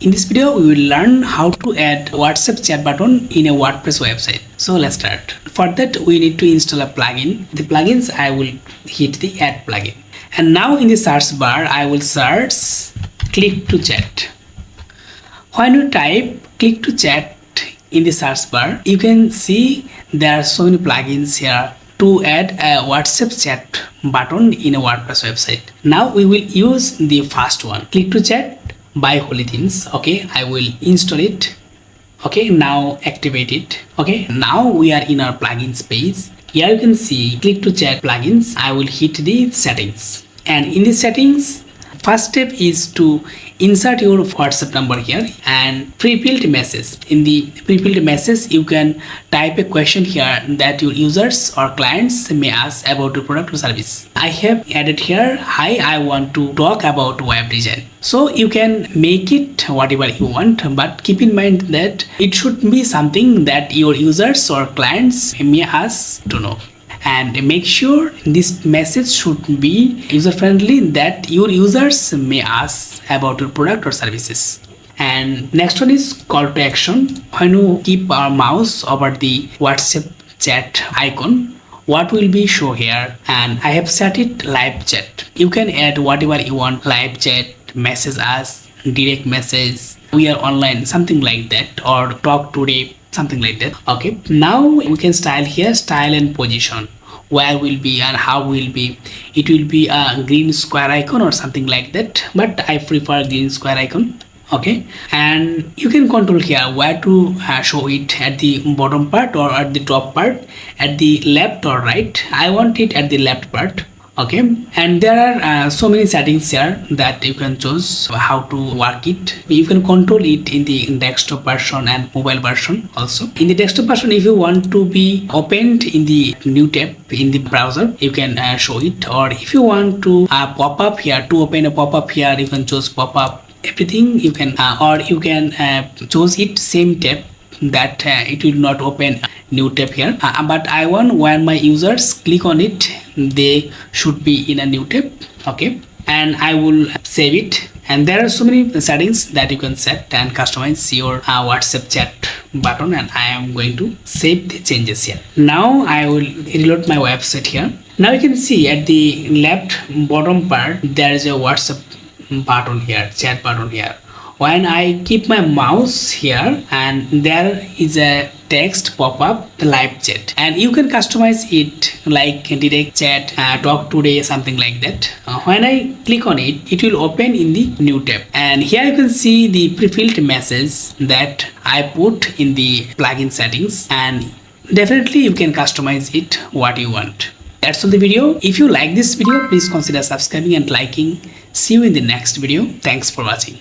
In this video, we will learn how to add WhatsApp chat button in a WordPress website. So let's start. For that, we need to install a plugin. The plugins, I will hit the add plugin. And now in the search bar, I will search click to chat. When you type click to chat in the search bar, you can see there are so many plugins here to add a WhatsApp chat button in a WordPress website. Now we will use the first one, click to chat by Holy Things. Okay, I will install it. Okay, now activate it. Okay, now we are in our plugins page. Here you can see click to chat plugins. I will hit the settings, and in the settings, first step is to insert your WhatsApp number here and pre-filled message. In the pre-filled message, you can type a question here that your users or clients may ask about your product or service. I have added here, hi, I want to talk about web design. So you can make it whatever you want, but keep in mind that it should be something that your users or clients may ask to know. And make sure this message should be user friendly, that your users may ask about your product or services. And next one is call to action. When you keep our mouse over the WhatsApp chat icon, what will be show here? And I have set it live chat. You can add whatever you want, live chat, message us, direct message, we are online, something like that, or talk today, something like that. Okay, now we can style here, style and position, where will be and how will be. It will be a green square icon or something like that, but I prefer green square icon. Okay, and you can control here where to show it, at the bottom part or at the top part, at the left or right. I want it at the left part. Okay, and there are so many settings here that you can choose how to work it. You can control it in the desktop version and mobile version also. In the desktop version, if you want to be opened in the new tab in the browser, you can show it. Or if you want to pop up here, to open a pop up here, you can choose pop up. Everything you can, or you can choose it same tab, that it will not open new tab here, but I want when my users click on it, they should be in a new tab. Okay, and I will save it. And there are so many settings that you can set and customize your WhatsApp chat button, and I am going to save the changes here. Now I will reload my website here. Now you can see at the left bottom part there is a WhatsApp button here, chat button here. When I keep my mouse here, and there is a text pop up, live chat, and you can customize it like direct chat, talk today, something like that. When I click on it, it will open in the new tab, and here you can see the pre-filled message that I put in the plugin settings, and definitely you can customize it what you want. That's all the video. If you like this video, please consider subscribing and liking. See you in the next video. Thanks for watching.